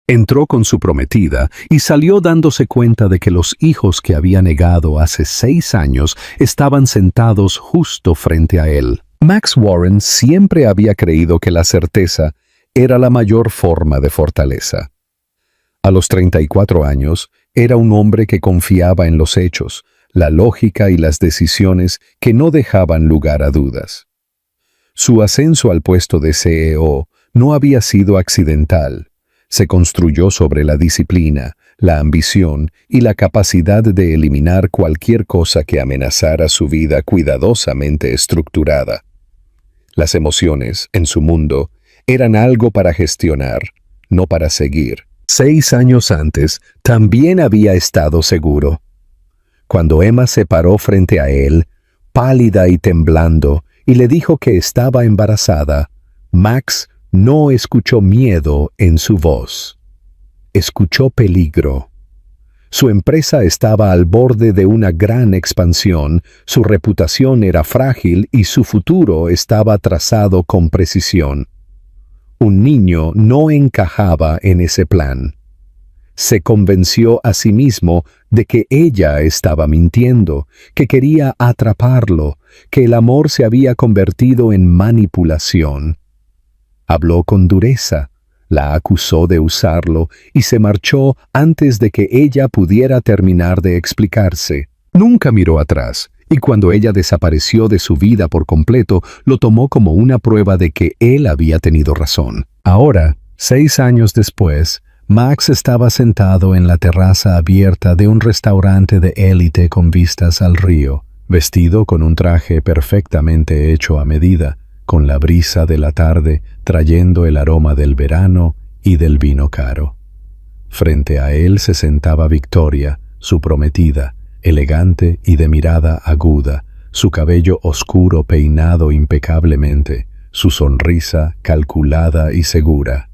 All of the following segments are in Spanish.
Entró con su prometida y salió dándose cuenta de que los hijos que había negado hace 6 años estaban sentados justo frente a él. Max Warren siempre había creído que la certeza era la mayor forma de fortaleza. A los 34 años, era un hombre que confiaba en los hechos, la lógica y las decisiones que no dejaban lugar a dudas. Su ascenso al puesto de CEO no había sido accidental. Se construyó sobre la disciplina, la ambición y la capacidad de eliminar cualquier cosa que amenazara su vida cuidadosamente estructurada. Las emociones, en su mundo, eran algo para gestionar, no para seguir. 6 años antes, también había estado seguro. Cuando Emma se paró frente a él, pálida y temblando, y le dijo que estaba embarazada, Max no escuchó miedo en su voz. Escuchó peligro. Su empresa estaba al borde de una gran expansión, su reputación era frágil y su futuro estaba trazado con precisión. Un niño no encajaba en ese plan. Se convenció a sí mismo de que ella estaba mintiendo, que quería atraparlo, que el amor se había convertido en manipulación. Habló con dureza, la acusó de usarlo y se marchó antes de que ella pudiera terminar de explicarse. Nunca miró atrás, y cuando ella desapareció de su vida por completo, lo tomó como una prueba de que él había tenido razón. Ahora, 6 años después, Max estaba sentado en la terraza abierta de un restaurante de élite con vistas al río, vestido con un traje perfectamente hecho a medida, con la brisa de la tarde trayendo el aroma del verano y del vino caro. Frente a él se sentaba Victoria, su prometida, elegante y de mirada aguda, su cabello oscuro peinado impecablemente, su sonrisa calculada y segura.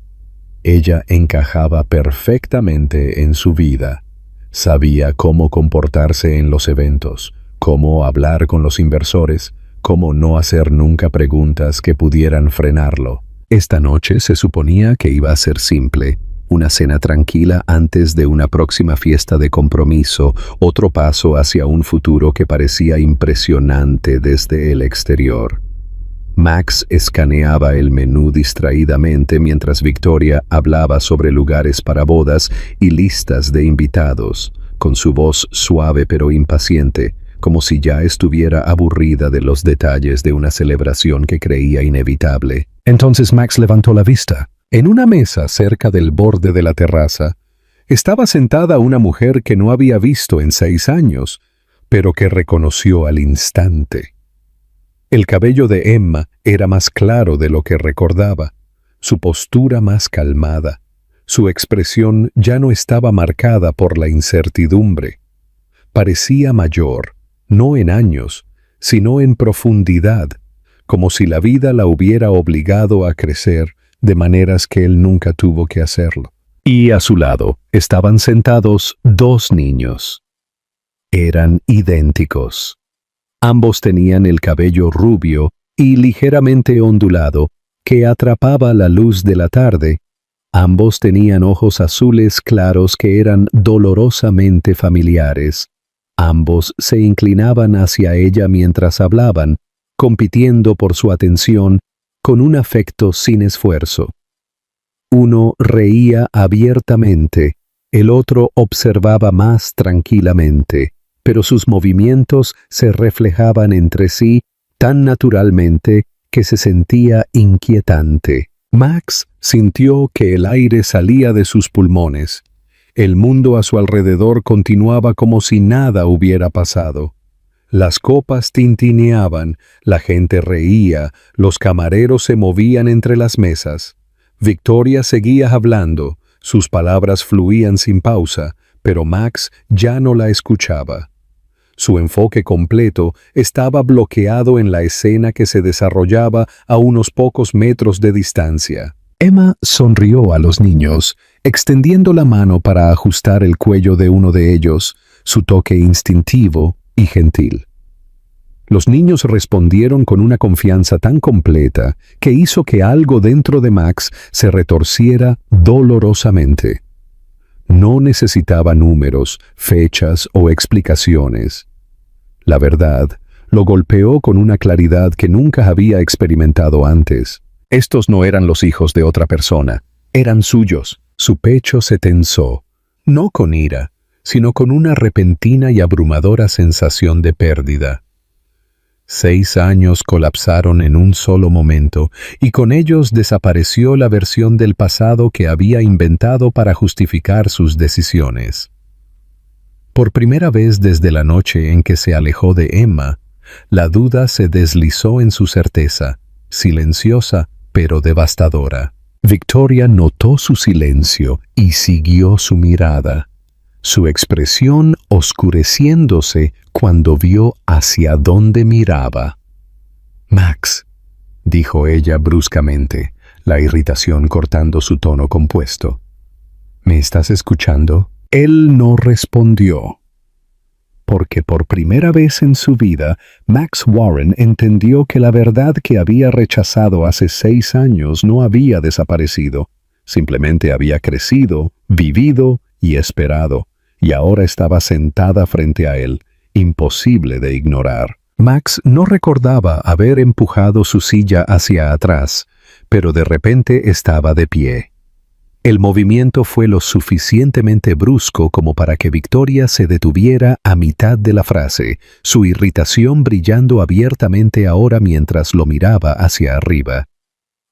Ella encajaba perfectamente en su vida. Sabía cómo comportarse en los eventos, cómo hablar con los inversores, cómo no hacer nunca preguntas que pudieran frenarlo. Esta noche se suponía que iba a ser simple, una cena tranquila antes de una próxima fiesta de compromiso, otro paso hacia un futuro que parecía impresionante desde el exterior. Max escaneaba el menú distraídamente mientras Victoria hablaba sobre lugares para bodas y listas de invitados, con su voz suave pero impaciente, como si ya estuviera aburrida de los detalles de una celebración que creía inevitable. Entonces Max levantó la vista. En una mesa cerca del borde de la terraza, estaba sentada una mujer que no había visto en 6 años, pero que reconoció al instante. El cabello de Emma era más claro de lo que recordaba, su postura más calmada, su expresión ya no estaba marcada por la incertidumbre. Parecía mayor, no en años, sino en profundidad, como si la vida la hubiera obligado a crecer de maneras que él nunca tuvo que hacerlo. Y a su lado estaban sentados 2 niños. Eran idénticos. Ambos tenían el cabello rubio y ligeramente ondulado que atrapaba la luz de la tarde. Ambos tenían ojos azules claros que eran dolorosamente familiares. Ambos se inclinaban hacia ella mientras hablaban, compitiendo por su atención con un afecto sin esfuerzo. Uno reía abiertamente, el otro observaba más tranquilamente, pero sus movimientos se reflejaban entre sí tan naturalmente que se sentía inquietante. Max sintió que el aire salía de sus pulmones. El mundo a su alrededor continuaba como si nada hubiera pasado. Las copas tintineaban, la gente reía, los camareros se movían entre las mesas. Victoria seguía hablando, sus palabras fluían sin pausa, pero Max ya no la escuchaba. Su enfoque completo estaba bloqueado en la escena que se desarrollaba a unos pocos metros de distancia. Emma sonrió a los niños, extendiendo la mano para ajustar el cuello de uno de ellos, su toque instintivo y gentil. Los niños respondieron con una confianza tan completa que hizo que algo dentro de Max se retorciera dolorosamente. No necesitaba números, fechas o explicaciones. La verdad lo golpeó con una claridad que nunca había experimentado antes. Estos no eran los hijos de otra persona, eran suyos. Su pecho se tensó, no con ira, sino con una repentina y abrumadora sensación de pérdida. 6 años colapsaron en un solo momento, y con ellos desapareció la versión del pasado que había inventado para justificar sus decisiones. Por primera vez desde la noche en que se alejó de Emma, la duda se deslizó en su certeza, silenciosa pero devastadora. Victoria notó su silencio y siguió su mirada, su expresión oscureciéndose cuando vio hacia dónde miraba. «Max», dijo ella bruscamente, la irritación cortando su tono compuesto. «¿Me estás escuchando?» Él no respondió, porque por primera vez en su vida, Max Warren entendió que la verdad que había rechazado hace 6 años no había desaparecido, simplemente había crecido, vivido y esperado, y ahora estaba sentada frente a él, imposible de ignorar. Max no recordaba haber empujado su silla hacia atrás, pero de repente estaba de pie. El movimiento fue lo suficientemente brusco como para que Victoria se detuviera a mitad de la frase, su irritación brillando abiertamente ahora mientras lo miraba hacia arriba.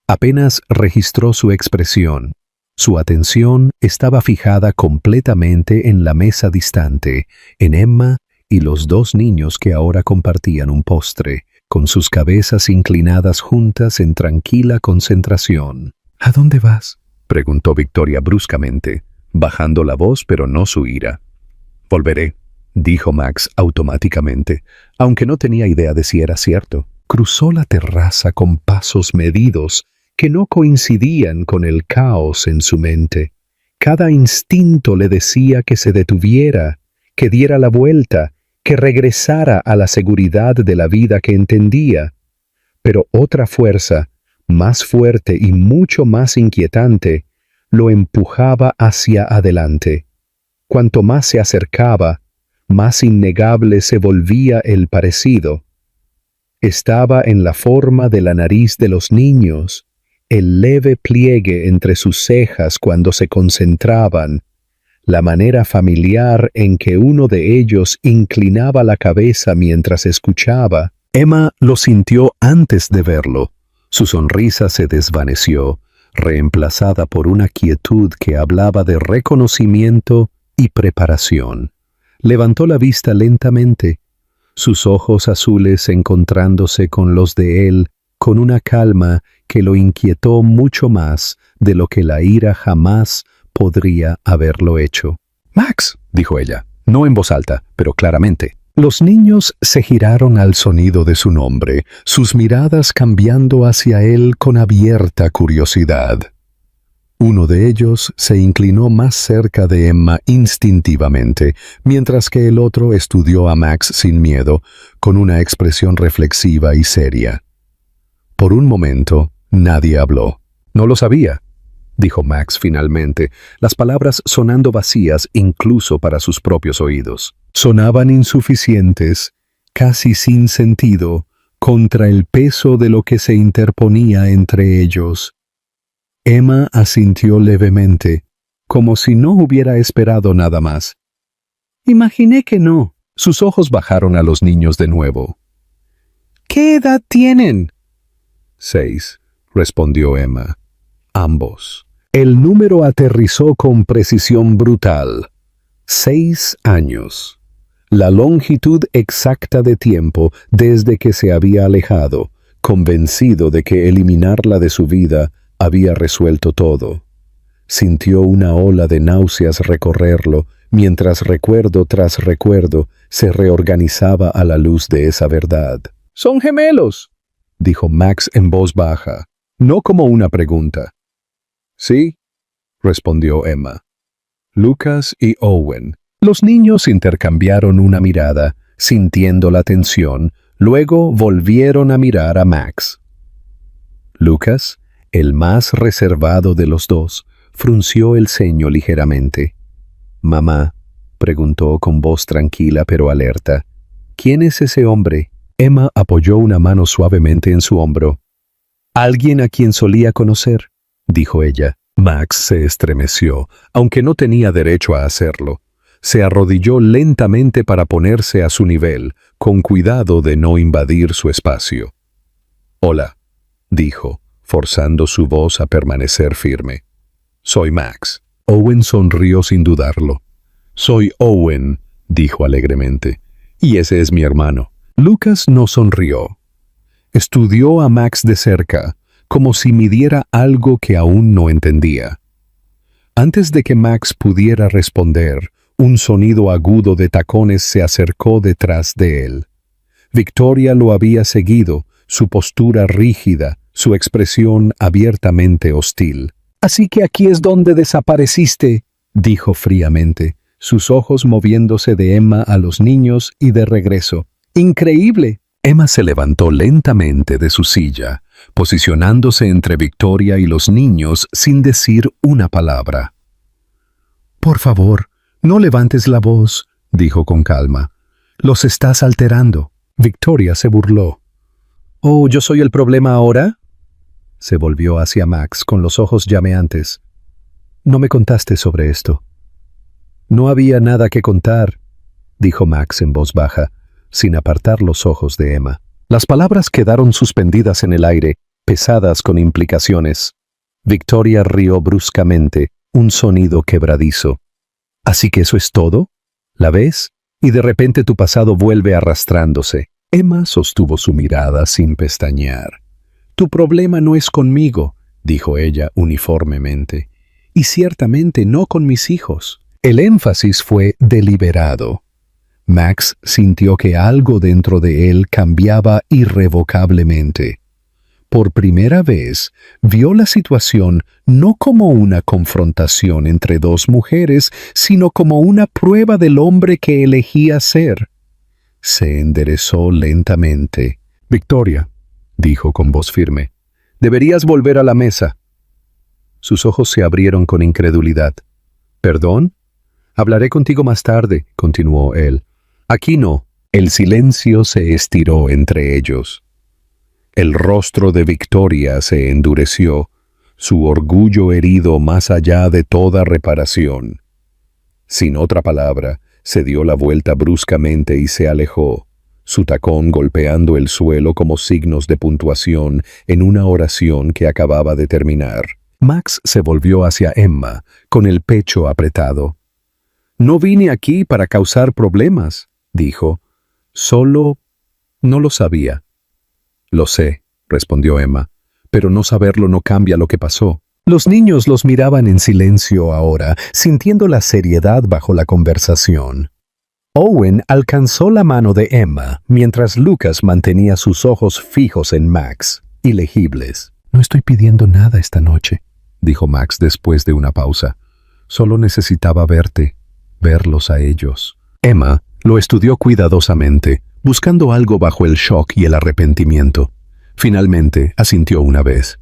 Apenas registró su expresión. Su atención estaba fijada completamente en la mesa distante, en Emma y los 2 niños que ahora compartían un postre, con sus cabezas inclinadas juntas en tranquila concentración. «¿A dónde vas?», preguntó Victoria bruscamente, bajando la voz pero no su ira. «Volveré», dijo Max automáticamente, aunque no tenía idea de si era cierto. Cruzó la terraza con pasos medidos que no coincidían con el caos en su mente. Cada instinto le decía que se detuviera, que diera la vuelta, que regresara a la seguridad de la vida que entendía. Pero otra fuerza, más fuerte y mucho más inquietante, lo empujaba hacia adelante. Cuanto más se acercaba, más innegable se volvía el parecido. Estaba en la forma de la nariz de los niños, el leve pliegue entre sus cejas cuando se concentraban, la manera familiar en que uno de ellos inclinaba la cabeza mientras escuchaba. Emma lo sintió antes de verlo. Su sonrisa se desvaneció, reemplazada por una quietud que hablaba de reconocimiento y preparación. Levantó la vista lentamente, sus ojos azules encontrándose con los de él, con una calma que lo inquietó mucho más de lo que la ira jamás podría haberlo hecho. «Max», dijo ella, no en voz alta, pero claramente. Los niños se giraron al sonido de su nombre, sus miradas cambiando hacia él con abierta curiosidad. Uno de ellos se inclinó más cerca de Emma instintivamente, mientras que el otro estudió a Max sin miedo, con una expresión reflexiva y seria. Por un momento, nadie habló. «No lo sabía», dijo Max finalmente, las palabras sonando vacías incluso para sus propios oídos. Sonaban insuficientes, casi sin sentido, contra el peso de lo que se interponía entre ellos. Emma asintió levemente, como si no hubiera esperado nada más. «Imaginé que no». Sus ojos bajaron a los niños de nuevo. «¿Qué edad tienen?» «6», respondió Emma. «Ambos». El número aterrizó con precisión brutal. 6 años. La longitud exacta de tiempo desde que se había alejado, convencido de que eliminarla de su vida había resuelto todo. Sintió una ola de náuseas recorrerlo, mientras recuerdo tras recuerdo se reorganizaba a la luz de esa verdad. «Son gemelos», dijo Max en voz baja, no como una pregunta. «Sí», respondió Emma. «Lucas y Owen». Los niños intercambiaron una mirada, sintiendo la tensión, Luego volvieron a mirar a Max. Lucas, el más reservado de los dos, frunció el ceño ligeramente. «Mamá», preguntó con voz tranquila pero alerta, «¿quién es ese hombre?» Emma apoyó una mano suavemente en su hombro. «Alguien a quien solía conocer», dijo ella. Max se estremeció, aunque no tenía derecho a hacerlo. Se arrodilló lentamente para ponerse a su nivel, con cuidado de no invadir su espacio. «Hola», dijo, forzando su voz a permanecer firme. «Soy Max». Owen sonrió sin dudarlo. «Soy Owen», dijo alegremente, «y ese es mi hermano». Lucas no sonrió. Estudió a Max de cerca, como si midiera algo que aún no entendía. Antes de que Max pudiera responder, un sonido agudo de tacones se acercó detrás de él. Victoria lo había seguido, su postura rígida, su expresión abiertamente hostil. «Así que aquí es donde desapareciste», dijo fríamente, sus ojos moviéndose de Emma a los niños y de regreso. «¡Increíble!». Emma se levantó lentamente de su silla, posicionándose entre Victoria y los niños sin decir una palabra. «Por favor, no levantes la voz», dijo con calma. «Los estás alterando». Victoria se burló. «¿Oh, yo soy el problema ahora?». Se volvió hacia Max con los ojos llameantes. «No me contaste sobre esto». «No había nada que contar», dijo Max en voz baja, sin apartar los ojos de Emma. Las palabras quedaron suspendidas en el aire, pesadas con implicaciones. Victoria rió bruscamente, un sonido quebradizo. «¿Así que eso es todo? ¿La ves? Y de repente tu pasado vuelve arrastrándose». Emma sostuvo su mirada sin pestañear. «Tu problema no es conmigo», dijo ella uniformemente, «y ciertamente no con mis hijos». El énfasis fue deliberado. Max sintió que algo dentro de él cambiaba irrevocablemente. Por primera vez, vio la situación no como una confrontación entre dos mujeres, sino como una prueba del hombre que elegía ser. Se enderezó lentamente. «Victoria», dijo con voz firme, «deberías volver a la mesa». Sus ojos se abrieron con incredulidad. «¿Perdón? Hablaré contigo más tarde», continuó él. «Aquí no». El silencio se estiró entre ellos. El rostro de Victoria se endureció, su orgullo herido más allá de toda reparación. Sin otra palabra, se dio la vuelta bruscamente y se alejó, su tacón golpeando el suelo como signos de puntuación en una oración que acababa de terminar. Max se volvió hacia Emma, con el pecho apretado. «No vine aquí para causar problemas», dijo. «Solo no lo sabía». «Lo sé», respondió Emma, «pero no saberlo no cambia lo que pasó». Los niños los miraban en silencio ahora, sintiendo la seriedad bajo la conversación. Owen alcanzó la mano de Emma, mientras Lucas mantenía sus ojos fijos en Max, ilegibles. «No estoy pidiendo nada esta noche», dijo Max después de una pausa. «Solo necesitaba verte, verlos a ellos». Emma lo estudió cuidadosamente, buscando algo bajo el shock y el arrepentimiento. Finalmente asintió una vez.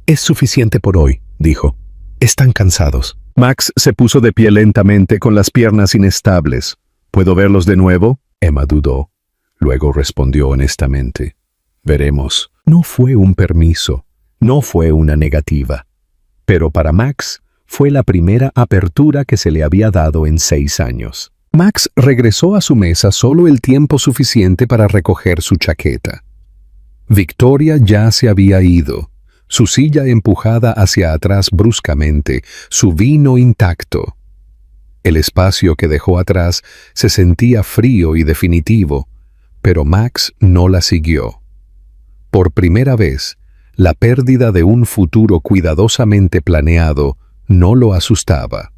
«Es suficiente por hoy», dijo. «Están cansados». Max se puso de pie lentamente con las piernas inestables. «¿Puedo verlos de nuevo?». Emma dudó. Luego respondió honestamente. «Veremos». No fue un permiso, no fue una negativa. Pero para Max fue la primera apertura que se le había dado en 6 años. Max regresó a su mesa solo el tiempo suficiente para recoger su chaqueta. Victoria ya se había ido, su silla empujada hacia atrás bruscamente, su vino intacto. El espacio que dejó atrás se sentía frío y definitivo, pero Max no la siguió. Por primera vez, la pérdida de un futuro cuidadosamente planeado no lo asustaba.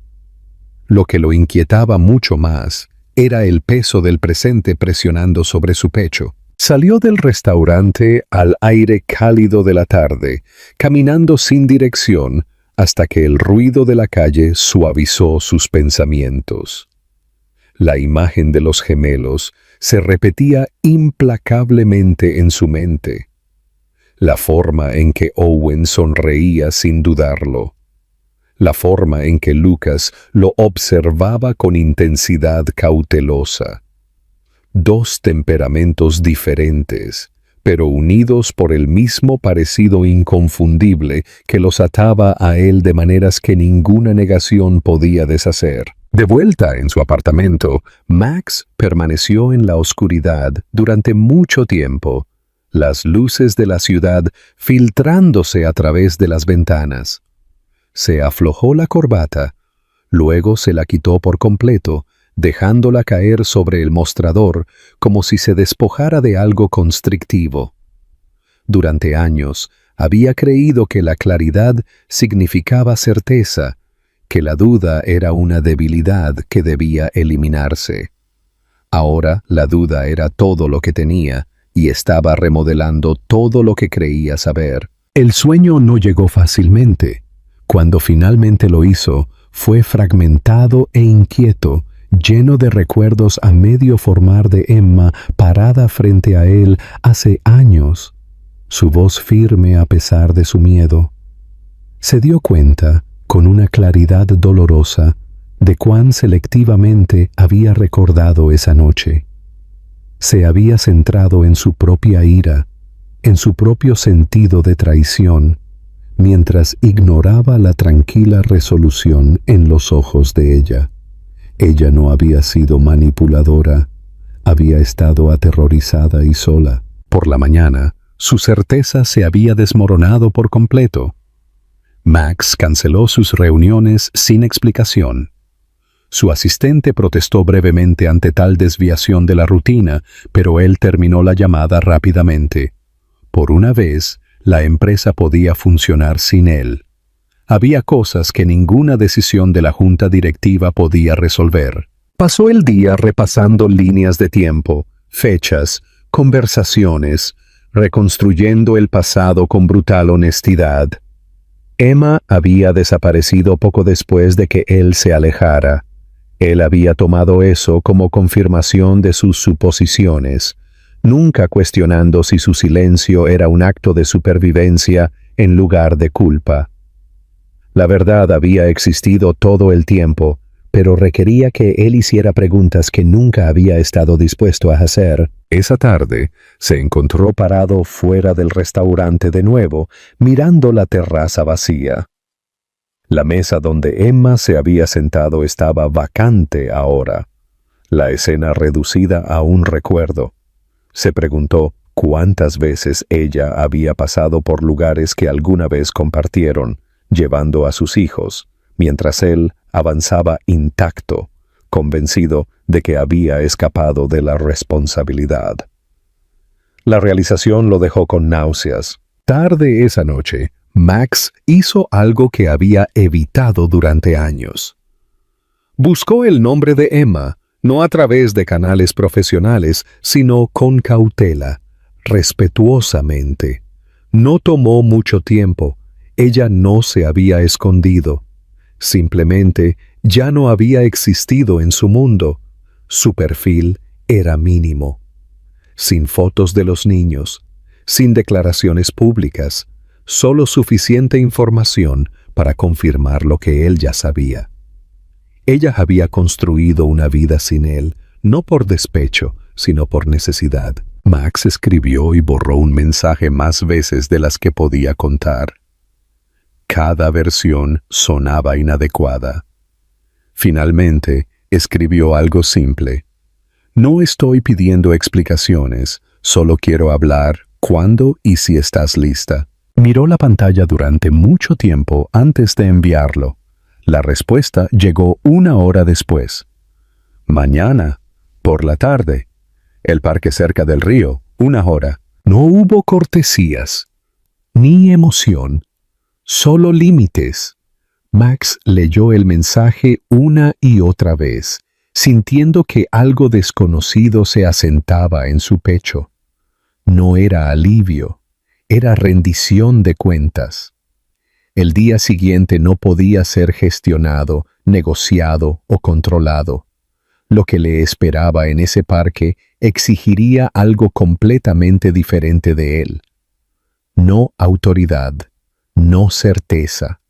Lo que lo inquietaba mucho más era el peso del presente presionando sobre su pecho. Salió del restaurante al aire cálido de la tarde, caminando sin dirección hasta que el ruido de la calle suavizó sus pensamientos. La imagen de los gemelos se repetía implacablemente en su mente. La forma en que Owen sonreía sin dudarlo. La forma en que Lucas lo observaba con intensidad cautelosa. Dos temperamentos diferentes, pero unidos por el mismo parecido inconfundible que los ataba a él de maneras que ninguna negación podía deshacer. De vuelta en su apartamento, Max permaneció en la oscuridad durante mucho tiempo, las luces de la ciudad filtrándose a través de las ventanas. Se aflojó la corbata, luego se la quitó por completo, dejándola caer sobre el mostrador como si se despojara de algo constrictivo. Durante años había creído que la claridad significaba certeza, que la duda era una debilidad que debía eliminarse. Ahora la duda era todo lo que tenía y estaba remodelando todo lo que creía saber. El sueño no llegó fácilmente. Cuando finalmente lo hizo, fue fragmentado e inquieto, lleno de recuerdos a medio formar de Emma parada frente a él hace años, su voz firme a pesar de su miedo. Se dio cuenta, con una claridad dolorosa, de cuán selectivamente había recordado esa noche. Se había centrado en su propia ira, en su propio sentido de traición, mientras ignoraba la tranquila resolución en los ojos de ella. Ella no había sido manipuladora, había estado aterrorizada y sola. Por la mañana, su certeza se había desmoronado por completo. Max canceló sus reuniones sin explicación. Su asistente protestó brevemente ante tal desviación de la rutina, pero él terminó la llamada rápidamente. Por una vez, la empresa podía funcionar sin él. Había cosas que ninguna decisión de la junta directiva podía resolver. Pasó el día repasando líneas de tiempo, fechas, conversaciones, reconstruyendo el pasado con brutal honestidad. Emma había desaparecido poco después de que él se alejara. Él había tomado eso como confirmación de sus suposiciones, nunca cuestionando si su silencio era un acto de supervivencia en lugar de culpa. La verdad había existido todo el tiempo, pero requería que él hiciera preguntas que nunca había estado dispuesto a hacer. Esa tarde se encontró parado fuera del restaurante de nuevo, mirando la terraza vacía. La mesa donde Emma se había sentado estaba vacante ahora, la escena reducida a un recuerdo. Se preguntó cuántas veces ella había pasado por lugares que alguna vez compartieron, llevando a sus hijos, mientras él avanzaba intacto, convencido de que había escapado de la responsabilidad. La realización lo dejó con náuseas. Tarde esa noche, Max hizo algo que había evitado durante años. Buscó el nombre de Emma, no a través de canales profesionales, sino con cautela, respetuosamente. No tomó mucho tiempo. Ella no se había escondido. Simplemente ya no había existido en su mundo. Su perfil era mínimo. Sin fotos de los niños, sin declaraciones públicas, solo suficiente información para confirmar lo que él ya sabía. Ella había construido una vida sin él, no por despecho, sino por necesidad. Max escribió y borró un mensaje más veces de las que podía contar. Cada versión sonaba inadecuada. Finalmente, escribió algo simple. No estoy pidiendo explicaciones, solo quiero hablar cuándo y si estás lista. Miró la pantalla durante mucho tiempo antes de enviarlo. La respuesta llegó 1 hora después. Mañana, por la tarde. El parque cerca del río, 1 hora. No hubo cortesías, ni emoción, solo límites. Max leyó el mensaje una y otra vez, sintiendo que algo desconocido se asentaba en su pecho. No era alivio, era rendición de cuentas. El día siguiente no podía ser gestionado, negociado o controlado. Lo que le esperaba en ese parque exigiría algo completamente diferente de él. No autoridad, no certeza,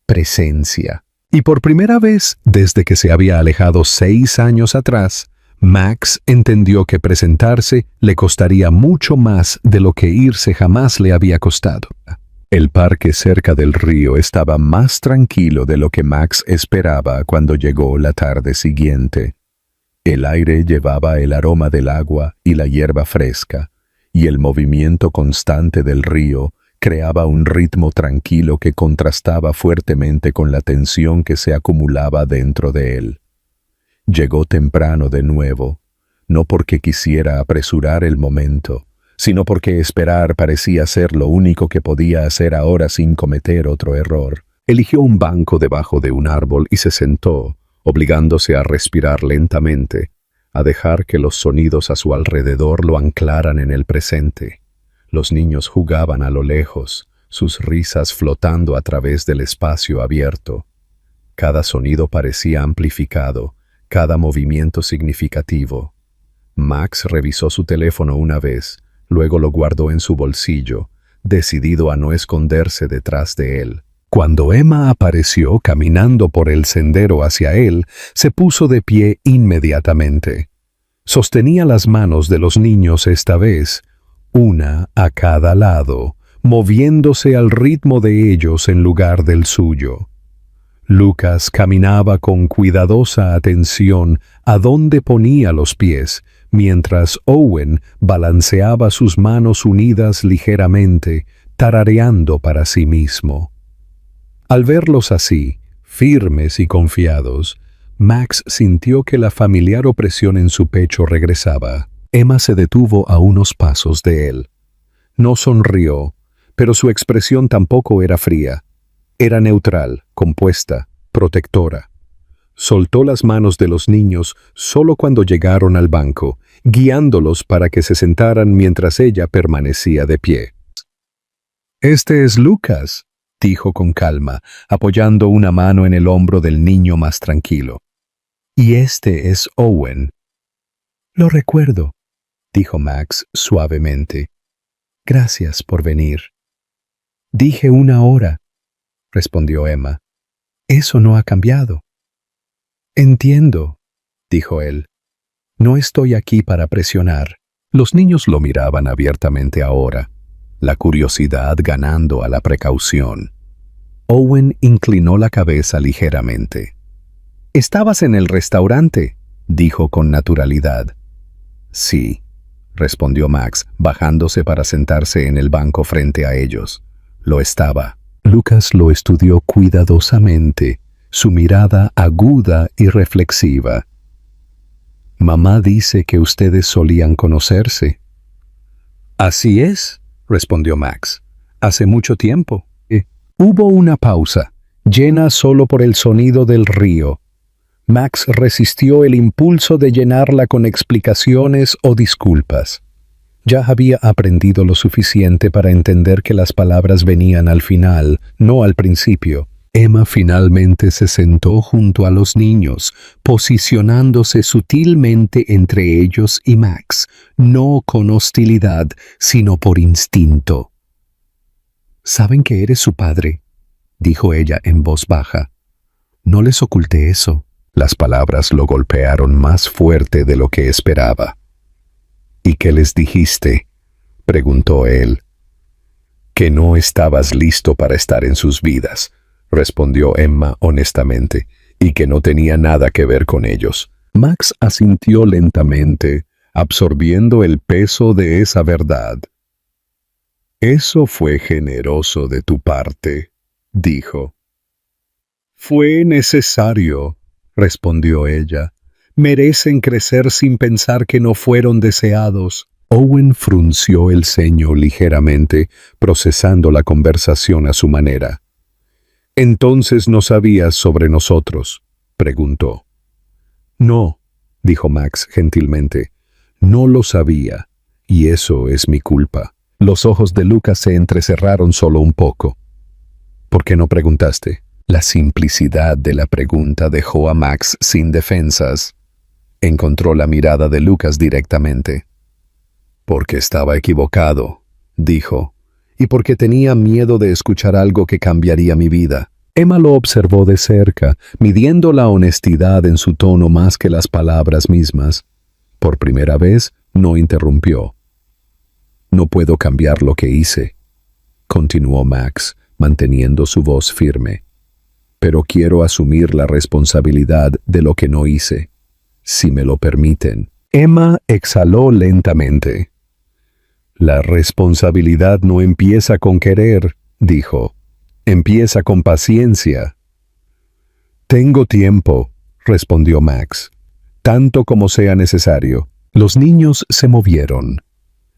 presencia. Y por primera vez, desde que se había alejado 6 años atrás, Max entendió que presentarse le costaría mucho más de lo que irse jamás le había costado. El parque cerca del río estaba más tranquilo de lo que Max esperaba cuando llegó la tarde siguiente. El aire llevaba el aroma del agua y la hierba fresca, y el movimiento constante del río creaba un ritmo tranquilo que contrastaba fuertemente con la tensión que se acumulaba dentro de él. Llegó temprano de nuevo, no porque quisiera apresurar el momento, sino porque esperar parecía ser lo único que podía hacer ahora sin cometer otro error. Eligió un banco debajo de un árbol y se sentó, obligándose a respirar lentamente, a dejar que los sonidos a su alrededor lo anclaran en el presente. Los niños jugaban a lo lejos, sus risas flotando a través del espacio abierto. Cada sonido parecía amplificado, cada movimiento significativo. Max revisó su teléfono una vez, luego lo guardó en su bolsillo, decidido a no esconderse detrás de él. Cuando Emma apareció caminando por el sendero hacia él, se puso de pie inmediatamente. Sostenía las manos de los niños esta vez, una a cada lado, moviéndose al ritmo de ellos en lugar del suyo. Lucas caminaba con cuidadosa atención a dónde ponía los pies, mientras Owen balanceaba sus manos unidas ligeramente, tarareando para sí mismo. Al verlos así, firmes y confiados, Max sintió que la familiar opresión en su pecho regresaba. Emma se detuvo a unos pasos de él. No sonrió, pero su expresión tampoco era fría. Era neutral, compuesta, protectora. Soltó las manos de los niños solo cuando llegaron al banco, guiándolos para que se sentaran mientras ella permanecía de pie. «Este es Lucas», dijo con calma, apoyando una mano en el hombro del niño más tranquilo. «Y este es Owen». «Lo recuerdo», dijo Max suavemente. «Gracias por venir». «Dije 1 hora», respondió Emma. «Eso no ha cambiado». «Entiendo», dijo él. «No estoy aquí para presionar». Los niños lo miraban abiertamente ahora, la curiosidad ganando a la precaución. Owen inclinó la cabeza ligeramente. «¿Estabas en el restaurante?», dijo con naturalidad. «Sí», respondió Max, bajándose para sentarse en el banco frente a ellos. «Lo estaba». Lucas lo estudió cuidadosamente, su mirada aguda y reflexiva. «Mamá dice que ustedes solían conocerse». «Así es», respondió Max. «Hace mucho tiempo». Hubo una pausa, llena solo por el sonido del río. Max resistió el impulso de llenarla con explicaciones o disculpas. Ya había aprendido lo suficiente para entender que las palabras venían al final, no al principio. Emma finalmente se sentó junto a los niños, posicionándose sutilmente entre ellos y Max, no con hostilidad, sino por instinto. «¿Saben que eres su padre?», dijo ella en voz baja. «No les oculté eso». Las palabras lo golpearon más fuerte de lo que esperaba. «¿Y qué les dijiste?», preguntó él. «Que no estabas listo para estar en sus vidas», respondió Emma honestamente, «y que no tenía nada que ver con ellos». Max asintió lentamente, absorbiendo el peso de esa verdad. «Eso fue generoso de tu parte», dijo. «Fue necesario», respondió ella. «Merecen crecer sin pensar que no fueron deseados». Owen frunció el ceño ligeramente, procesando la conversación a su manera. «¿Entonces no sabías sobre nosotros?», preguntó. «No», dijo Max gentilmente. «No lo sabía, y eso es mi culpa». Los ojos de Lucas se entrecerraron solo un poco. «¿Por qué no preguntaste?». La simplicidad de la pregunta dejó a Max sin defensas. Encontró la mirada de Lucas directamente. Porque estaba equivocado, dijo, y porque tenía miedo de escuchar algo que cambiaría mi vida. Emma lo observó de cerca, midiendo la honestidad en su tono más que las palabras mismas. Por primera vez, no interrumpió. «No puedo cambiar lo que hice», continuó Max, manteniendo su voz firme. «Pero quiero asumir la responsabilidad de lo que no hice, si me lo permiten». Emma exhaló lentamente. «La responsabilidad no empieza con querer», dijo. «Empieza con paciencia». «Tengo tiempo», respondió Max. «Tanto como sea necesario». Los niños se movieron,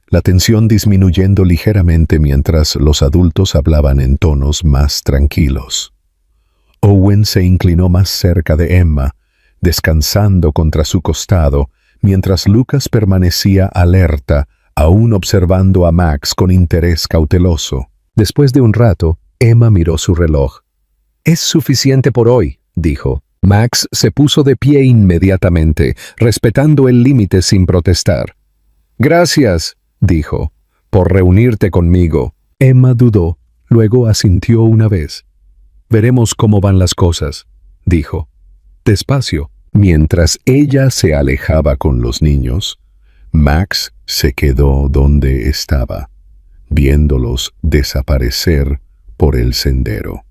la tensión disminuyendo ligeramente mientras los adultos hablaban en tonos más tranquilos. Owen se inclinó más cerca de Emma, descansando contra su costado, mientras Lucas permanecía alerta, aún observando a Max con interés cauteloso. Después de un rato, Emma miró su reloj. «Es suficiente por hoy», dijo. Max se puso de pie inmediatamente, respetando el límite sin protestar. «Gracias», dijo, «por reunirte conmigo». Emma dudó, luego asintió una vez. «Veremos cómo van las cosas», dijo. Despacio, mientras ella se alejaba con los niños, Max se quedó donde estaba, viéndolos desaparecer por el sendero.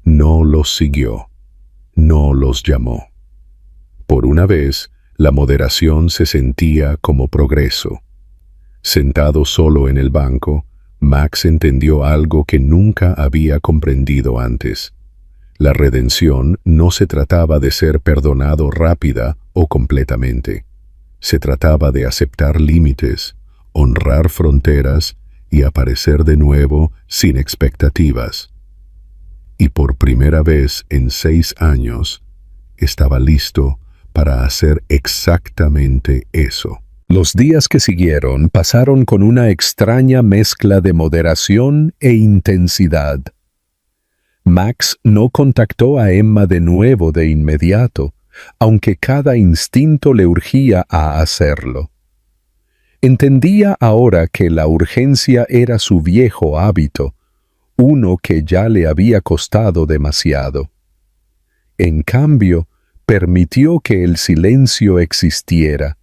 No los siguió. No los llamó. Por una vez, la moderación se sentía como progreso. Sentado solo en el banco, Max entendió algo que nunca había comprendido antes. La redención no se trataba de ser perdonado rápida o completamente. Se trataba de aceptar límites, honrar fronteras y aparecer de nuevo sin expectativas. Y por primera vez en 6 años, estaba listo para hacer exactamente eso. Los días que siguieron pasaron con una extraña mezcla de moderación e intensidad. Max no contactó a Emma de nuevo de inmediato, aunque cada instinto le urgía a hacerlo. Entendía ahora que la urgencia era su viejo hábito, uno que ya le había costado demasiado. En cambio, permitió que el silencio existiera,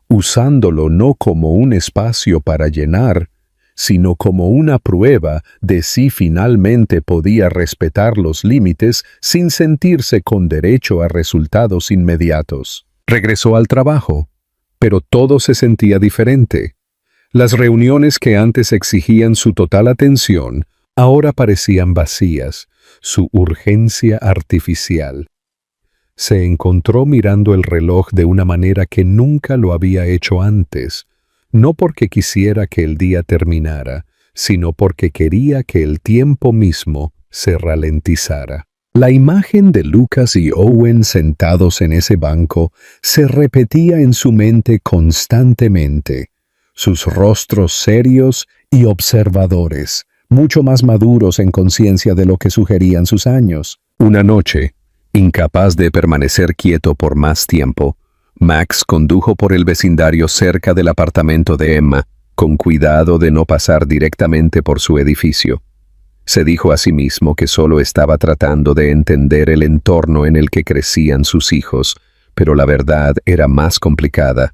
usándolo no como un espacio para llenar, sino como una prueba de si finalmente podía respetar los límites sin sentirse con derecho a resultados inmediatos. Regresó al trabajo, pero todo se sentía diferente. Las reuniones que antes exigían su total atención ahora parecían vacías, su urgencia artificial. Se encontró mirando el reloj de una manera que nunca lo había hecho antes, no porque quisiera que el día terminara, sino porque quería que el tiempo mismo se ralentizara. La imagen de Lucas y Owen sentados en ese banco se repetía en su mente constantemente, sus rostros serios y observadores, mucho más maduros en conciencia de lo que sugerían sus años. Una noche, incapaz de permanecer quieto por más tiempo, Max condujo por el vecindario cerca del apartamento de Emma, con cuidado de no pasar directamente por su edificio. Se dijo a sí mismo que solo estaba tratando de entender el entorno en el que crecían sus hijos, pero la verdad era más complicada.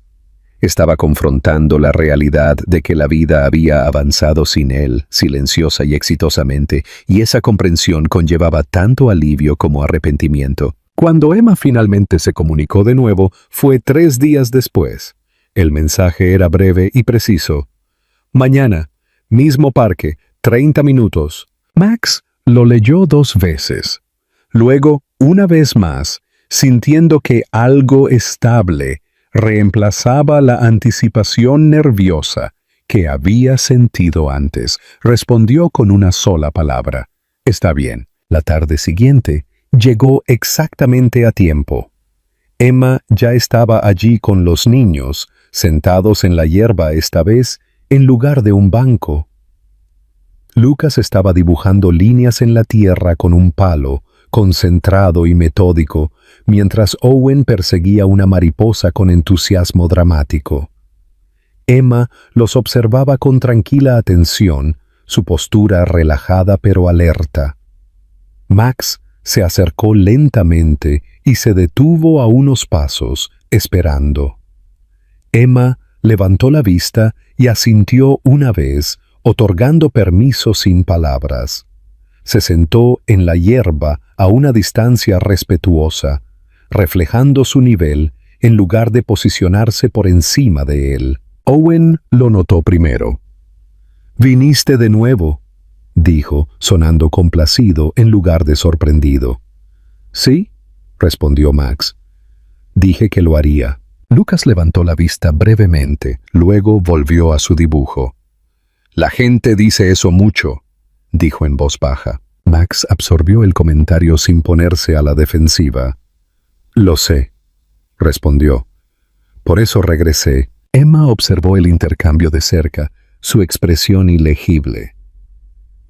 Estaba confrontando la realidad de que la vida había avanzado sin él, silenciosa y exitosamente, y esa comprensión conllevaba tanto alivio como arrepentimiento. Cuando Emma finalmente se comunicó de nuevo, fue 3 días después. El mensaje era breve y preciso. «Mañana, mismo parque, 30 minutos». Max lo leyó 2 veces. Luego, una vez más, sintiendo que algo estable reemplazaba la anticipación nerviosa que había sentido antes, respondió con una sola palabra: «Está bien». La tarde siguiente llegó exactamente a tiempo. Emma ya estaba allí con los niños, sentados en la hierba esta vez, en lugar de un banco. Lucas estaba dibujando líneas en la tierra con un palo, concentrado y metódico, mientras Owen perseguía una mariposa con entusiasmo dramático. Emma los observaba con tranquila atención, su postura relajada pero alerta. Max se acercó lentamente y se detuvo a unos pasos, esperando. Emma levantó la vista y asintió una vez, otorgando permiso sin palabras. Se sentó en la hierba a una distancia respetuosa, reflejando su nivel en lugar de posicionarse por encima de él. Owen lo notó primero. «Viniste de nuevo», dijo, sonando complacido en lugar de sorprendido. «Sí», respondió Max. «Dije que lo haría». Lucas levantó la vista brevemente, luego volvió a su dibujo. «La gente dice eso mucho», dijo en voz baja. Max absorbió el comentario sin ponerse a la defensiva. «Lo sé», respondió. «Por eso regresé». Emma observó el intercambio de cerca, su expresión ilegible.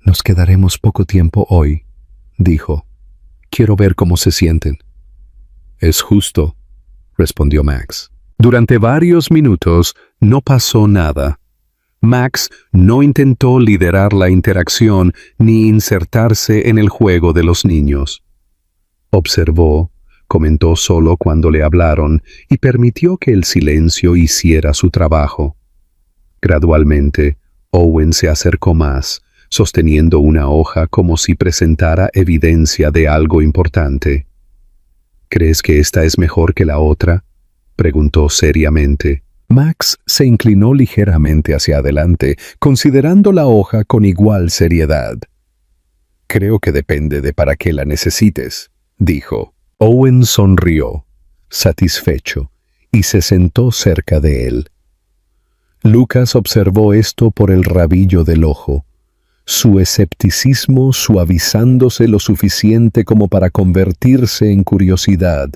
«Nos quedaremos poco tiempo hoy», dijo. «Quiero ver cómo se sienten». «Es justo», respondió Max. Durante varios minutos no pasó nada. Max no intentó liderar la interacción ni insertarse en el juego de los niños. Observó, comentó solo cuando le hablaron y permitió que el silencio hiciera su trabajo. Gradualmente, Owen se acercó más, sosteniendo una hoja como si presentara evidencia de algo importante. «¿Crees que esta es mejor que la otra?», preguntó seriamente. Max se inclinó ligeramente hacia adelante, considerando la hoja con igual seriedad. «Creo que depende de para qué la necesites», dijo. Owen sonrió, satisfecho, y se sentó cerca de él. Lucas observó esto por el rabillo del ojo, su escepticismo suavizándose lo suficiente como para convertirse en curiosidad.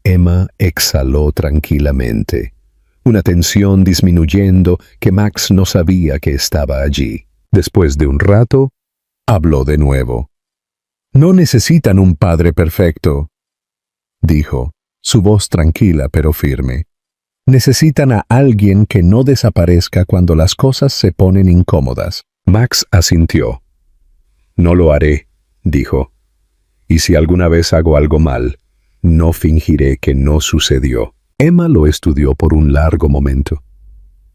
Emma exhaló tranquilamente, una tensión disminuyendo que Max no sabía que estaba allí. Después de un rato, habló de nuevo. «No necesitan un padre perfecto», dijo, su voz tranquila pero firme. «Necesitan a alguien que no desaparezca cuando las cosas se ponen incómodas». Max asintió. «No lo haré», dijo. «Y si alguna vez hago algo mal, no fingiré que no sucedió». Emma lo estudió por un largo momento.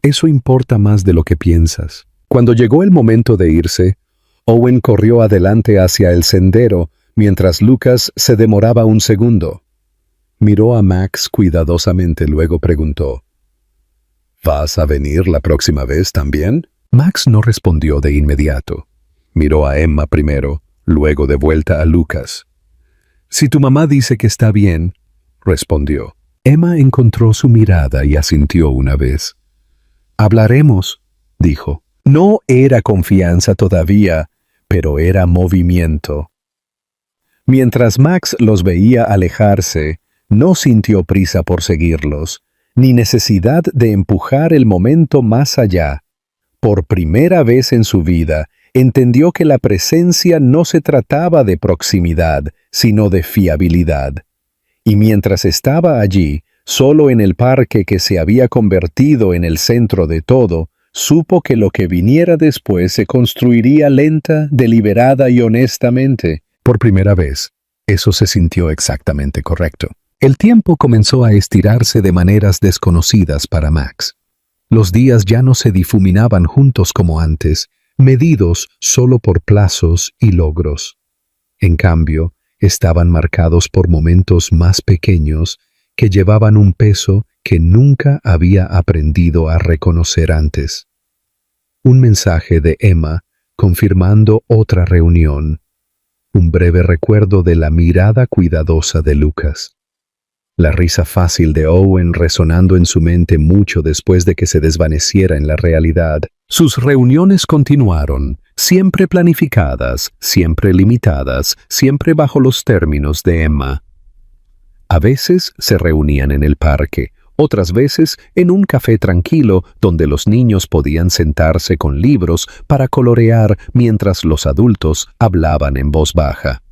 «Eso importa más de lo que piensas». Cuando llegó el momento de irse, Owen corrió adelante hacia el sendero mientras Lucas se demoraba un segundo. Miró a Max cuidadosamente, luego preguntó: «¿Vas a venir la próxima vez también?». Max no respondió de inmediato. Miró a Emma primero, luego de vuelta a Lucas. «Si tu mamá dice que está bien», respondió. Emma encontró su mirada y asintió una vez. «Hablaremos», dijo. No era confianza todavía, pero era movimiento. Mientras Max los veía alejarse, no sintió prisa por seguirlos, ni necesidad de empujar el momento más allá. Por primera vez en su vida, entendió que la presencia no se trataba de proximidad, sino de fiabilidad. Y mientras estaba allí, solo en el parque que se había convertido en el centro de todo, supo que lo que viniera después se construiría lenta, deliberada y honestamente. Por primera vez, eso se sintió exactamente correcto. El tiempo comenzó a estirarse de maneras desconocidas para Max. Los días ya no se difuminaban juntos como antes, medidos solo por plazos y logros. En cambio, estaban marcados por momentos más pequeños que llevaban un peso que nunca había aprendido a reconocer antes. Un mensaje de Emma confirmando otra reunión. Un breve recuerdo de la mirada cuidadosa de Lucas. La risa fácil de Owen resonando en su mente mucho después de que se desvaneciera en la realidad. Sus reuniones continuaron, siempre planificadas, siempre limitadas, siempre bajo los términos de Emma. A veces se reunían en el parque, otras veces en un café tranquilo donde los niños podían sentarse con libros para colorear mientras los adultos hablaban en voz baja.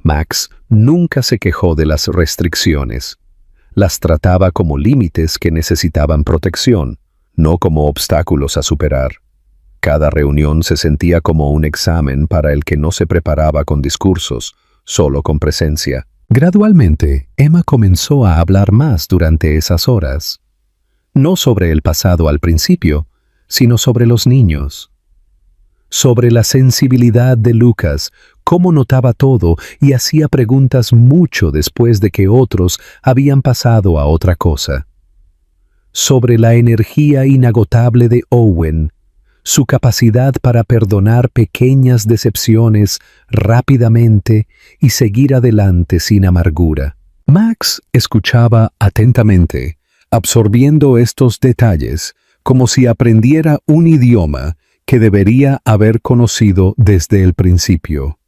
Max nunca se quejó de las restricciones. Las trataba como límites que necesitaban protección, no como obstáculos a superar. Cada reunión se sentía como un examen para el que no se preparaba con discursos, solo con presencia. Gradualmente, Emma comenzó a hablar más durante esas horas. No sobre el pasado al principio, sino sobre los niños. Sobre la sensibilidad de Lucas, cómo notaba todo y hacía preguntas mucho después de que otros habían pasado a otra cosa. Sobre la energía inagotable de Owen, su capacidad para perdonar pequeñas decepciones rápidamente y seguir adelante sin amargura. Max escuchaba atentamente, absorbiendo estos detalles como si aprendiera un idioma que debería haber conocido desde el principio.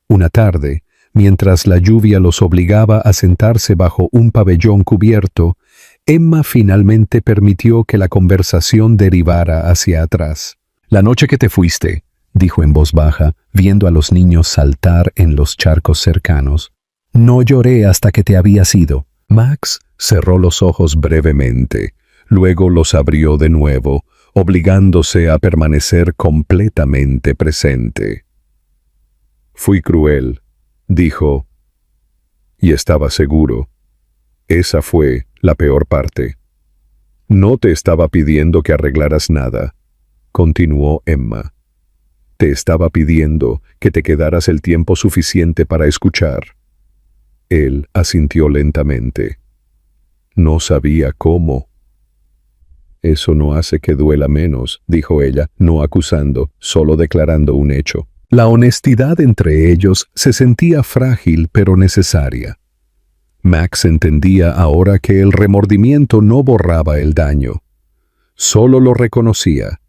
Una tarde, mientras la lluvia los obligaba a sentarse bajo un pabellón cubierto, Emma finalmente permitió que la conversación derivara hacia atrás. «La noche que te fuiste», dijo en voz baja, viendo a los niños saltar en los charcos cercanos, «no lloré hasta que te habías ido». Max cerró los ojos brevemente, luego los abrió de nuevo, obligándose a permanecer completamente presente. «Fui cruel», dijo, y estaba seguro. Esa fue la peor parte. «No te estaba pidiendo que arreglaras nada», continuó Emma. «Te estaba pidiendo que te quedaras el tiempo suficiente para escuchar». Él asintió lentamente. No sabía cómo. «Eso no hace que duela menos», dijo ella, no acusando, solo declarando un hecho. La honestidad entre ellos se sentía frágil pero necesaria. Max entendía ahora que el remordimiento no borraba el daño, solo lo reconocía,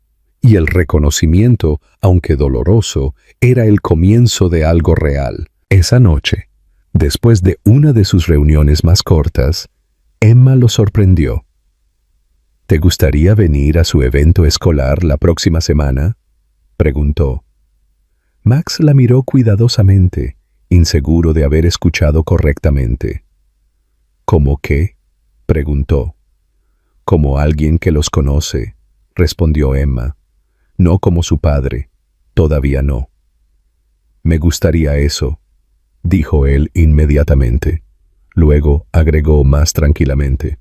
y el reconocimiento, aunque doloroso, era el comienzo de algo real. Esa noche, después de una de sus reuniones más cortas, Emma lo sorprendió. «¿Te gustaría venir a su evento escolar la próxima semana?», preguntó. Max la miró cuidadosamente, inseguro de haber escuchado correctamente. «¿Cómo qué?», preguntó. «Como alguien que los conoce», respondió Emma. «No como su padre, todavía no». «Me gustaría eso», dijo él inmediatamente. Luego agregó más tranquilamente.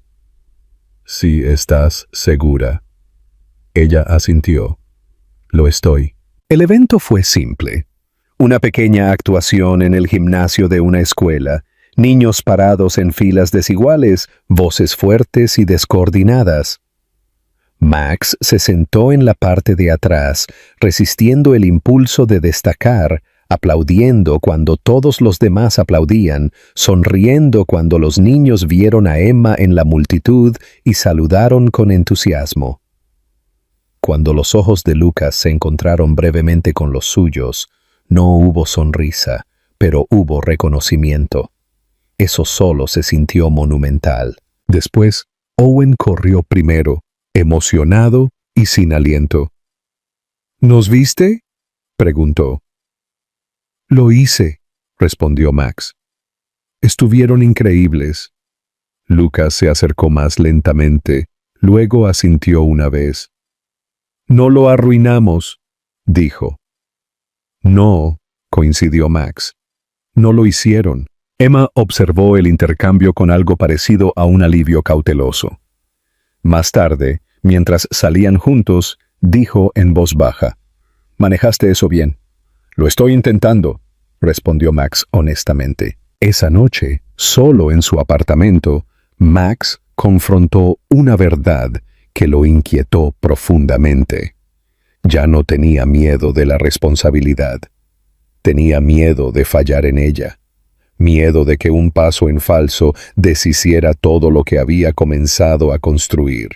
«Si estás segura». Ella asintió. «Lo estoy». El evento fue simple. Una pequeña actuación en el gimnasio de una escuela, niños parados en filas desiguales, voces fuertes y descoordinadas. Max se sentó en la parte de atrás, resistiendo el impulso de destacar, aplaudiendo cuando todos los demás aplaudían, sonriendo cuando los niños vieron a Emma en la multitud y saludaron con entusiasmo. Cuando los ojos de Lucas se encontraron brevemente con los suyos, no hubo sonrisa, pero hubo reconocimiento. Eso solo se sintió monumental. Después, Owen corrió primero, emocionado y sin aliento. «¿Nos viste?», preguntó. «Lo hice», respondió Max. «Estuvieron increíbles». Lucas se acercó más lentamente, luego asintió una vez. «No lo arruinamos», dijo. «No», coincidió Max. «No lo hicieron». Emma observó el intercambio con algo parecido a un alivio cauteloso. Más tarde, mientras salían juntos, dijo en voz baja: «Manejaste eso bien». «Lo estoy intentando», respondió Max honestamente. Esa noche, solo en su apartamento, Max confrontó una verdad que lo inquietó profundamente. Ya no tenía miedo de la responsabilidad. Tenía miedo de fallar en ella. Miedo de que un paso en falso deshiciera todo lo que había comenzado a construir.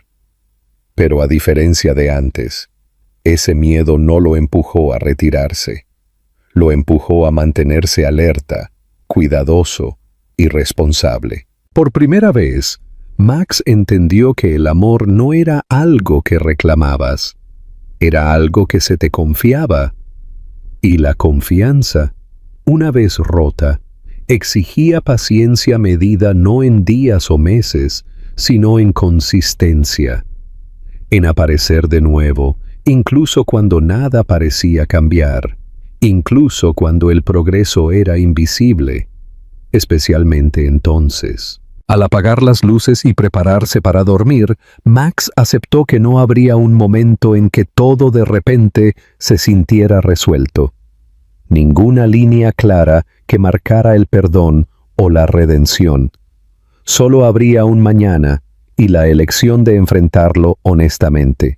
Pero a diferencia de antes, ese miedo no lo empujó a retirarse. Lo empujó a mantenerse alerta, cuidadoso y responsable. Por primera vez, Max entendió que el amor no era algo que reclamabas, era algo que se te confiaba, y la confianza, una vez rota, exigía paciencia medida no en días o meses, sino en consistencia, en aparecer de nuevo, incluso cuando nada parecía cambiar, incluso cuando el progreso era invisible, especialmente entonces. Al apagar las luces y prepararse para dormir, Max aceptó que no habría un momento en que todo de repente se sintiera resuelto. Ninguna línea clara que marcara el perdón o la redención. Solo habría un mañana y la elección de enfrentarlo honestamente.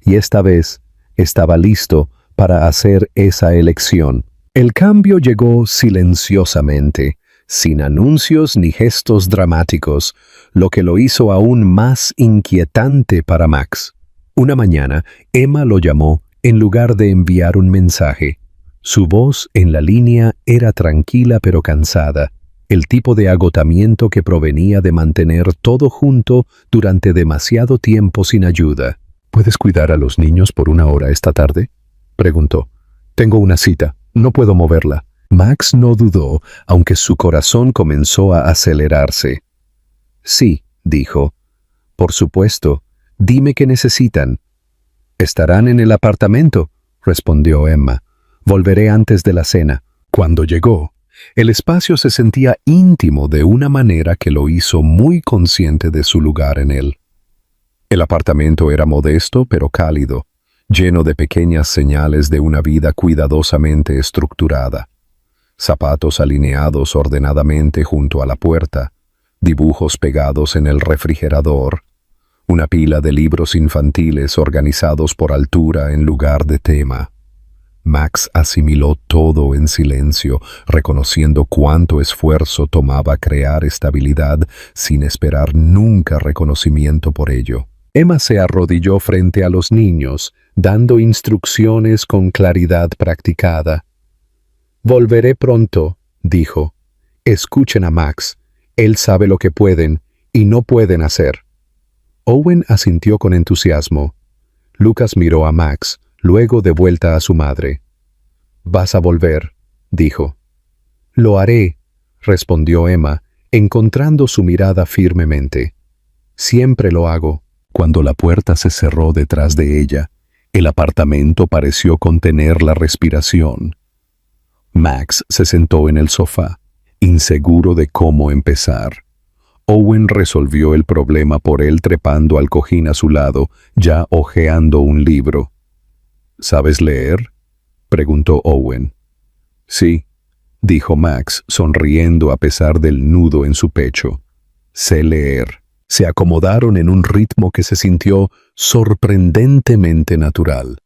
Y esta vez estaba listo para hacer esa elección. El cambio llegó silenciosamente, sin anuncios ni gestos dramáticos, lo que lo hizo aún más inquietante para Max. Una mañana, Emma lo llamó en lugar de enviar un mensaje. Su voz en la línea era tranquila pero cansada, el tipo de agotamiento que provenía de mantener todo junto durante demasiado tiempo sin ayuda. ¿Puedes cuidar a los niños por una hora esta tarde?, preguntó. Tengo una cita, no puedo moverla. Max no dudó, aunque su corazón comenzó a acelerarse. Sí, dijo. Por supuesto. Dime qué necesitan. Estarán en el apartamento, respondió Emma. Volveré antes de la cena. Cuando llegó, el espacio se sentía íntimo de una manera que lo hizo muy consciente de su lugar en él. El apartamento era modesto pero cálido, lleno de pequeñas señales de una vida cuidadosamente estructurada. Zapatos alineados ordenadamente junto a la puerta, dibujos pegados en el refrigerador, una pila de libros infantiles organizados por altura en lugar de tema. Max asimiló todo en silencio, reconociendo cuánto esfuerzo tomaba crear estabilidad sin esperar nunca reconocimiento por ello. Emma se arrodilló frente a los niños, dando instrucciones con claridad practicada. Volveré pronto, dijo. Escuchen a Max. Él sabe lo que pueden y no pueden hacer. Owen asintió con entusiasmo. Lucas miró a Max, luego de vuelta a su madre. «Vas a volver», dijo. «Lo haré», respondió Emma, encontrando su mirada firmemente. «Siempre lo hago». Cuando la puerta se cerró detrás de ella, el apartamento pareció contener la respiración. Max se sentó en el sofá, inseguro de cómo empezar. Owen resolvió el problema por él trepando al cojín a su lado, ya hojeando un libro. «¿Sabes leer?», preguntó Owen. «Sí», dijo Max, sonriendo a pesar del nudo en su pecho. «Sé leer». Se acomodaron en un ritmo que se sintió sorprendentemente natural.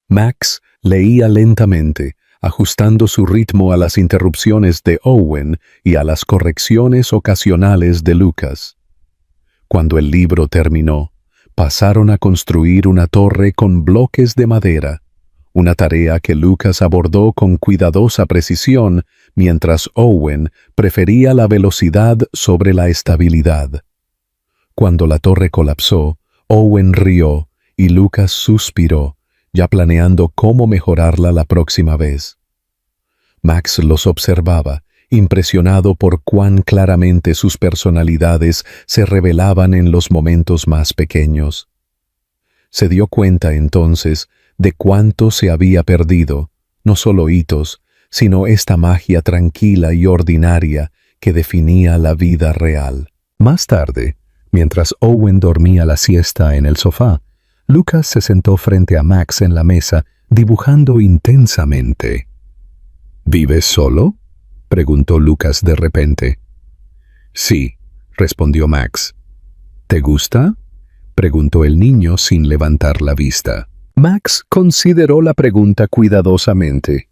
Max leía lentamente, ajustando su ritmo a las interrupciones de Owen y a las correcciones ocasionales de Lucas. Cuando el libro terminó, pasaron a construir una torre con bloques de madera, una tarea que Lucas abordó con cuidadosa precisión, mientras Owen prefería la velocidad sobre la estabilidad. Cuando la torre colapsó, Owen rió y Lucas suspiró, ya planeando cómo mejorarla la próxima vez. Max los observaba, impresionado por cuán claramente sus personalidades se revelaban en los momentos más pequeños. Se dio cuenta entonces de cuánto se había perdido, no solo hitos, sino esta magia tranquila y ordinaria que definía la vida real. Más tarde, mientras Owen dormía la siesta en el sofá, Lucas se sentó frente a Max en la mesa, dibujando intensamente. «¿Vives solo?», preguntó Lucas de repente. «Sí», respondió Max. «¿Te gusta?», preguntó el niño sin levantar la vista. Max consideró la pregunta cuidadosamente.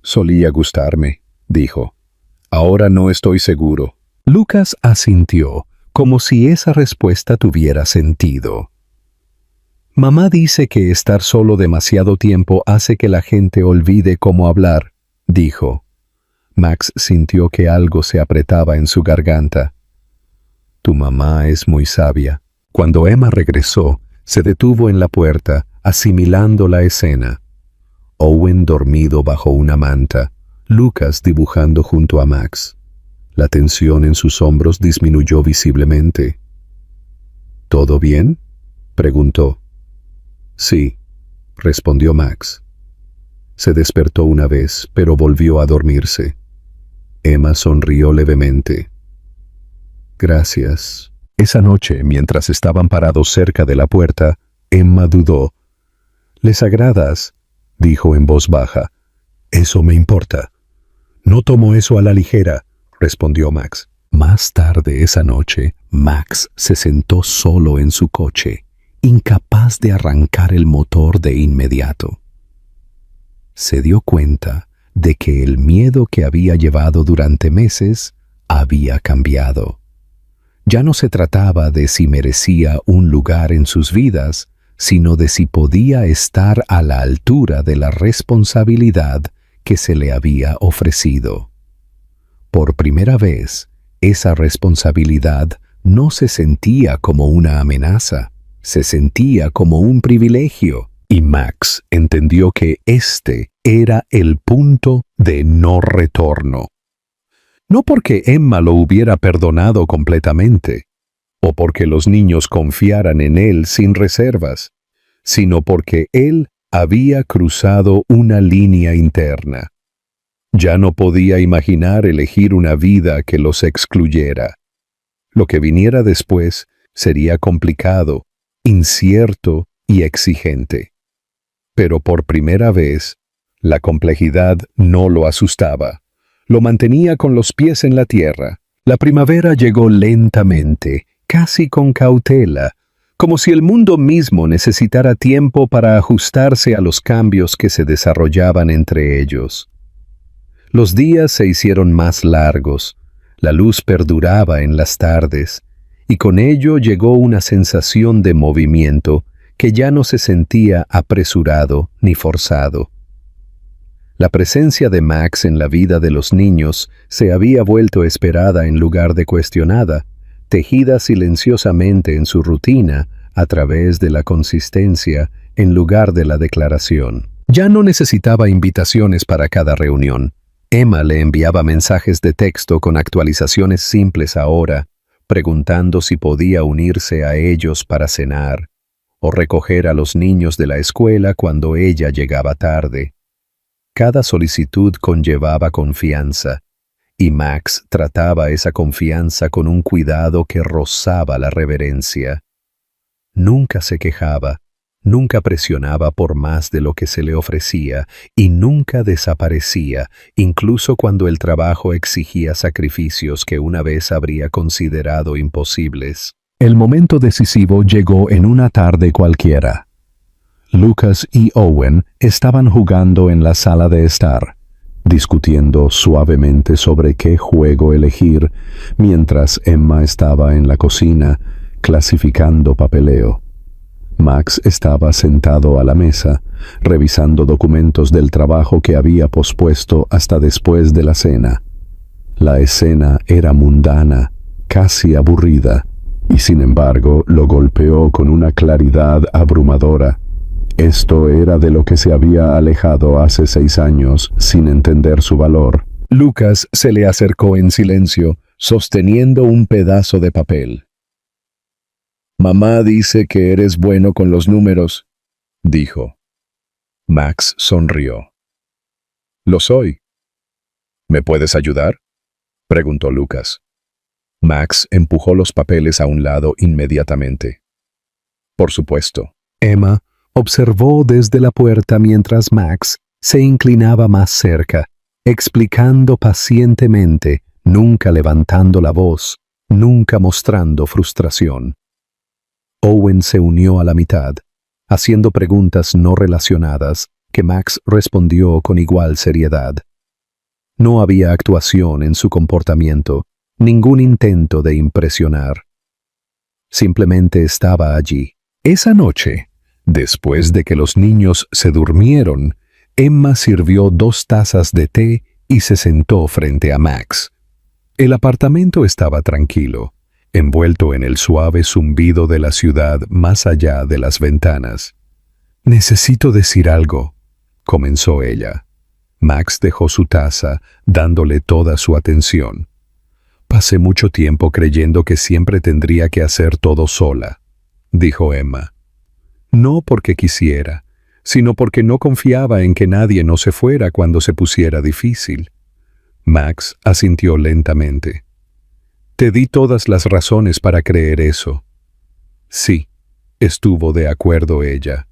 «Solía gustarme», dijo. «Ahora no estoy seguro». Lucas asintió, como si esa respuesta tuviera sentido. «Mamá dice que estar solo demasiado tiempo hace que la gente olvide cómo hablar», dijo. Max sintió que algo se apretaba en su garganta. «Tu mamá es muy sabia». Cuando Emma regresó, se detuvo en la puerta, asimilando la escena. Owen dormido bajo una manta, Lucas dibujando junto a Max. La tensión en sus hombros disminuyó visiblemente. ¿Todo bien?, preguntó. Sí, respondió Max. Se despertó una vez, pero volvió a dormirse. Emma sonrió levemente. Gracias. Esa noche, mientras estaban parados cerca de la puerta, Emma dudó. «¿Les agradas?», dijo en voz baja. «Eso me importa». «No tomo eso a la ligera», respondió Max. Más tarde esa noche, Max se sentó solo en su coche, incapaz de arrancar el motor de inmediato. Se dio cuenta de que el miedo que había llevado durante meses había cambiado. Ya no se trataba de si merecía un lugar en sus vidas, sino de si podía estar a la altura de la responsabilidad que se le había ofrecido. Por primera vez, esa responsabilidad no se sentía como una amenaza, se sentía como un privilegio, y Max entendió que este era el punto de no retorno. No porque Emma lo hubiera perdonado completamente, o porque los niños confiaran en él sin reservas, sino porque él había cruzado una línea interna. Ya no podía imaginar elegir una vida que los excluyera. Lo que viniera después sería complicado, incierto y exigente. Pero por primera vez, la complejidad no lo asustaba. Lo mantenía con los pies en la tierra. La primavera llegó lentamente, casi con cautela, como si el mundo mismo necesitara tiempo para ajustarse a los cambios que se desarrollaban entre ellos. Los días se hicieron más largos, la luz perduraba en las tardes, y con ello llegó una sensación de movimiento que ya no se sentía apresurado ni forzado. La presencia de Max en la vida de los niños se había vuelto esperada en lugar de cuestionada, tejida silenciosamente en su rutina a través de la consistencia en lugar de la declaración. Ya no necesitaba invitaciones para cada reunión. Emma le enviaba mensajes de texto con actualizaciones simples ahora, preguntando si podía unirse a ellos para cenar o recoger a los niños de la escuela cuando ella llegaba tarde. Cada solicitud conllevaba confianza, y Max trataba esa confianza con un cuidado que rozaba la reverencia. Nunca se quejaba, nunca presionaba por más de lo que se le ofrecía y nunca desaparecía, incluso cuando el trabajo exigía sacrificios que una vez habría considerado imposibles. El momento decisivo llegó en una tarde cualquiera. Lucas y Owen estaban jugando en la sala de estar, discutiendo suavemente sobre qué juego elegir, mientras Emma estaba en la cocina, clasificando papeleo. Max estaba sentado a la mesa, revisando documentos del trabajo que había pospuesto hasta después de la cena. La escena era mundana, casi aburrida, y sin embargo lo golpeó con una claridad abrumadora. Esto era de lo que se había alejado hace 6 años, sin entender su valor. Lucas se le acercó en silencio, sosteniendo un pedazo de papel. «Mamá dice que eres bueno con los números», dijo. Max sonrió. «Lo soy». «¿Me puedes ayudar?», preguntó Lucas. Max empujó los papeles a un lado inmediatamente. «Por supuesto». Emma observó desde la puerta mientras Max se inclinaba más cerca, explicando pacientemente, nunca levantando la voz, nunca mostrando frustración. Owen se unió a la mitad, haciendo preguntas no relacionadas que Max respondió con igual seriedad. No había actuación en su comportamiento, ningún intento de impresionar. Simplemente estaba allí. Esa noche, después de que los niños se durmieron, Emma sirvió 2 tazas de té y se sentó frente a Max. El apartamento estaba tranquilo, envuelto en el suave zumbido de la ciudad más allá de las ventanas. «Necesito decir algo», comenzó ella. Max dejó su taza, dándole toda su atención. Pasé mucho tiempo creyendo que siempre tendría que hacer todo sola, dijo Emma. No porque quisiera, sino porque no confiaba en que nadie no se fuera cuando se pusiera difícil. Max asintió lentamente. Te di todas las razones para creer eso. Sí, estuvo de acuerdo ella.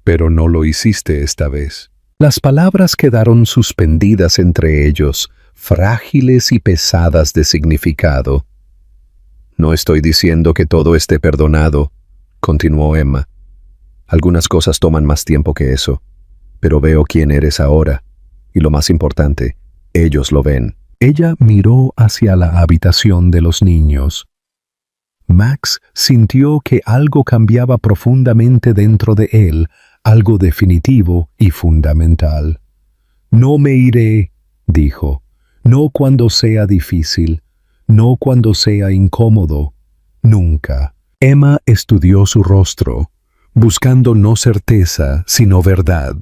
Pero no lo hiciste esta vez. Las palabras quedaron suspendidas entre ellos, frágiles y pesadas de significado. No estoy diciendo que todo esté perdonado, continuó Emma. Algunas cosas toman más tiempo que eso, pero veo quién eres ahora, y lo más importante, ellos lo ven. Ella miró hacia la habitación de los niños. Max sintió que algo cambiaba profundamente dentro de él, algo definitivo y fundamental. No me iré, dijo, no cuando sea difícil, no cuando sea incómodo, nunca. Emma estudió su rostro, buscando no certeza, sino verdad.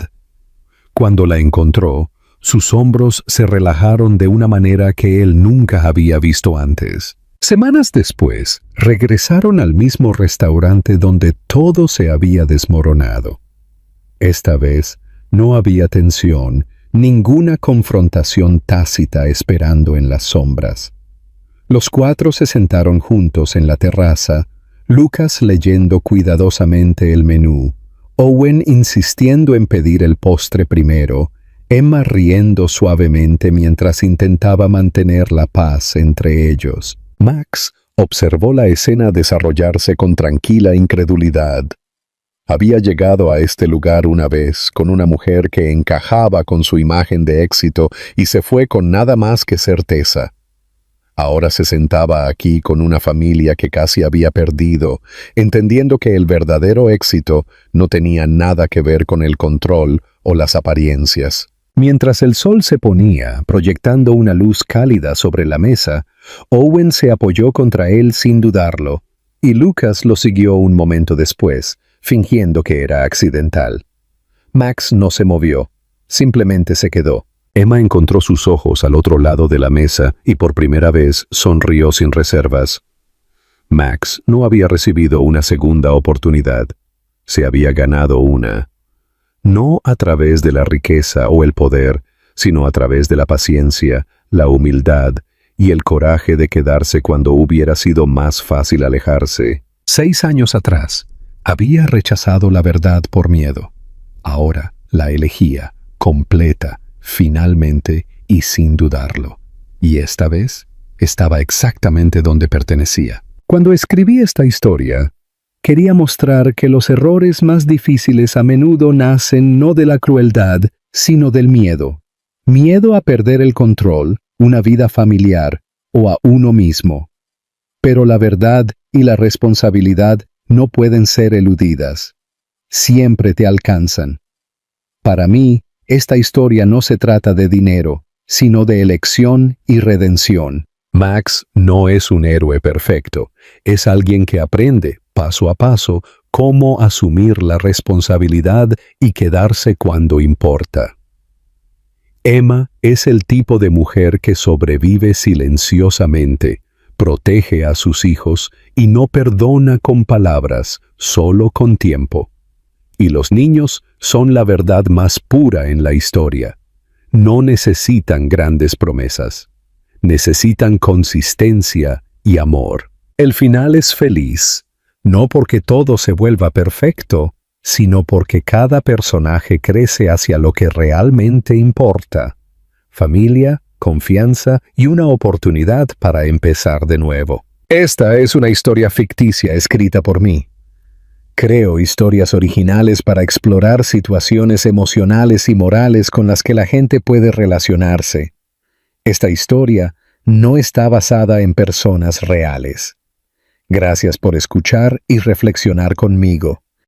Cuando la encontró, sus hombros se relajaron de una manera que él nunca había visto antes. Semanas después, regresaron al mismo restaurante donde todo se había desmoronado. Esta vez, no había tensión, ninguna confrontación tácita esperando en las sombras. Los cuatro se sentaron juntos en la terraza, Lucas leyendo cuidadosamente el menú, Owen insistiendo en pedir el postre primero, Emma riendo suavemente mientras intentaba mantener la paz entre ellos. Max observó la escena desarrollarse con tranquila incredulidad. Había llegado a este lugar una vez con una mujer que encajaba con su imagen de éxito y se fue con nada más que certeza. Ahora se sentaba aquí con una familia que casi había perdido, entendiendo que el verdadero éxito no tenía nada que ver con el control o las apariencias. Mientras el sol se ponía, proyectando una luz cálida sobre la mesa, Owen se apoyó contra él sin dudarlo, y Lucas lo siguió un momento después, fingiendo que era accidental. Max no se movió, simplemente se quedó. Emma encontró sus ojos al otro lado de la mesa y por primera vez sonrió sin reservas. Max no había recibido una segunda oportunidad. Se había ganado una. No a través de la riqueza o el poder, sino a través de la paciencia, la humildad y el coraje de quedarse cuando hubiera sido más fácil alejarse. 6 años atrás, había rechazado la verdad por miedo. Ahora la elegía, completa, finalmente y sin dudarlo. Y esta vez estaba exactamente donde pertenecía. Cuando escribí esta historia, quería mostrar que los errores más difíciles a menudo nacen no de la crueldad, sino del miedo. Miedo a perder el control, una vida familiar o a uno mismo. Pero la verdad y la responsabilidad no pueden ser eludidas. Siempre te alcanzan. Para mí, esta historia no se trata de dinero, sino de elección y redención. Max no es un héroe perfecto, es alguien que aprende, paso a paso, cómo asumir la responsabilidad y quedarse cuando importa. Emma es el tipo de mujer que sobrevive silenciosamente, protege a sus hijos y no perdona con palabras, solo con tiempo. Y los niños son la verdad más pura en la historia. No necesitan grandes promesas. Necesitan consistencia y amor. El final es feliz, no porque todo se vuelva perfecto, sino porque cada personaje crece hacia lo que realmente importa. Familia, confianza y una oportunidad para empezar de nuevo. Esta es una historia ficticia escrita por mí. Creo historias originales para explorar situaciones emocionales y morales con las que la gente puede relacionarse. Esta historia no está basada en personas reales. Gracias por escuchar y reflexionar conmigo.